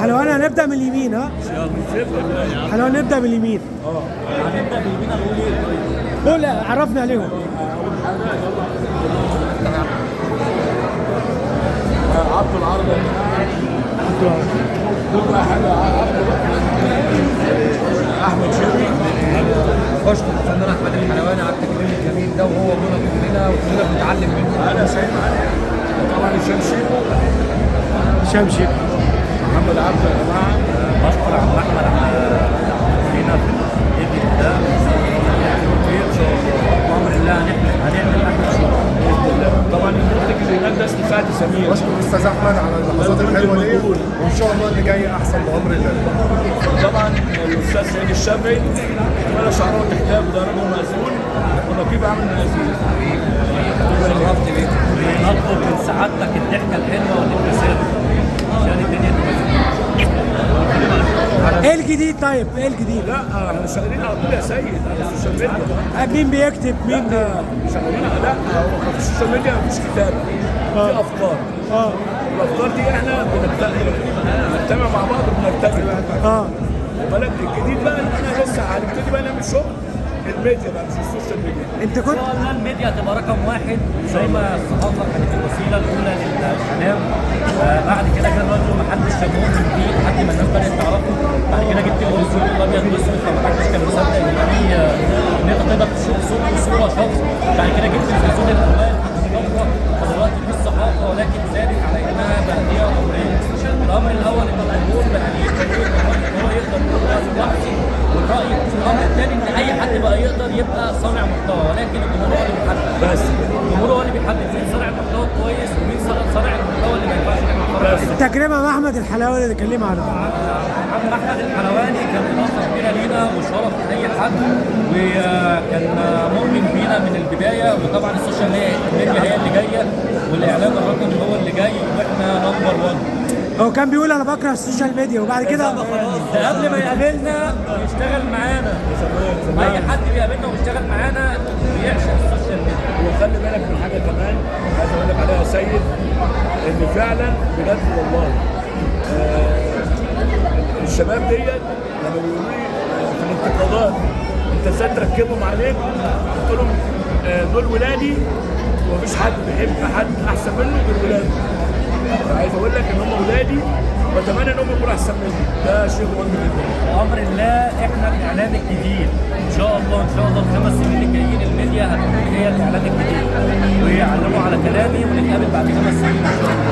حلوان هنبدأ من اليمين ها؟ حلوان نبدأ من اليمين. هنبدأ باليمين هنقول ايه طيب؟ قول عرفنا عليهم. عبد العرض يا جماعه. كل حاجه احمد شيري. بشكر الفنان احمد الحلواني على التكريم الجميل ده، وهو ابونا كلنا وكلنا بنتعلم منه. انا سيد علي طبعا هشام شيكو. هشام شيكو. محمد عبد يا جماعه. بشكر عم احمد على فينا في الايفنت ده. ان شاء الله بامر الله هنعمل احلى شغل باذن الله. طبعا المنتج اللي هناك ده اسمه سعد سمير. بشكر الاستاذ احمد على اللحظات الحلوه دي، وان شاء الله اللي جاي احسن بامر الله. طبعا الاستاذ سيد الشافعي ولا شعره تحتاج ودرجه مأذون ونقيب عامل مأذون. شرفت بيك. بنطلب من سعادتك الضحكه الحلوه والابتسامه عشان الدنيا تبقى. ايه الجديد طيب؟ ايه الجديد؟ لا احنا شغالين على طول يا سيد على السوشيال ميديا. مين بيكتب؟ مين شغالين على لا هو في السوشيال ميديا مفيش كتابه، في افكار. الافكار دي احنا بنجتمع مع بعض وبنرتجل. بالك الجديد بقى ان احنا لسه هنبتدي بقى نعمل شغل الميديا بقى مش السوشيال ميديا. انت كنت ان شاء الله الميديا هتبقى رقم واحد زي ما الصحافه كانت الوسيله الاولى للاعلام. بعد كده كان برضه ما حدش شافوه من جديد لحد ما الناس بدات تعرفه. بعد كده جبت التلفزيون الابيض والاسود فما حدش كان مصدق ان في ان انت تقدر تشوف صوت وصوره شخص. بعد كده جبت التلفزيون الالوان الفوتوغرافيا. فدلوقتي في الصحافه ولكن زادت على انها بقى فيها امرين. الامر الاول ان الجمهور بقى ان هو يقدر يقول رايه لوحده والراي. الامر الثاني ان اي حد بقى يقدر يبقى صانع محتوى، ولكن الجمهور هو اللي بيحدد. بس الجمهور هو اللي بيحدد مين صانع المحتوى كويس ومين صانع المحتوى اللي ما ينفعش نعمل بس التجربه مع احمد الحلواني اللي كلمنا عنها. عم احمد الحلواني كان اضافه كبيره لينا وشرف لاي حد، وكان مؤمن بينا من البدايه. وطبعا السوشيال ميديا هي اللي جايه والاعلام الرقمي هو اللي جاي واحنا نمبر 1. هو كان بيقول انا بكره السوشيال ميديا وبعد كده ده قبل ما يقابلنا يشتغل معانا. اي حد بيقابلنا ويشتغل معانا بيعشق السوشيال ميديا. وخلي بالك من حاجه كمان عايز اقول لك عليها يا سيد، ان فعلا بجد والله الشباب ديت لما بيقولوا لي في الانتقادات انت ازاي تركبهم عليك، قلت لهم دول ولادي ومفيش حد بيحب حد احسن منه غير ولاده. عايز اقول لك ان هم ولادي واتمنى ان هم يكونوا احسن مني. ده شيء مهم جدا. بامر الله احنا الاعلام الجديد ان شاء الله. ان شاء الله ال5 سنين الجايين الميديا هتكون هي الاعلام الجديد، ويعلموا على كلامي ونتقابل بعد 5 سنين ان شاء الله.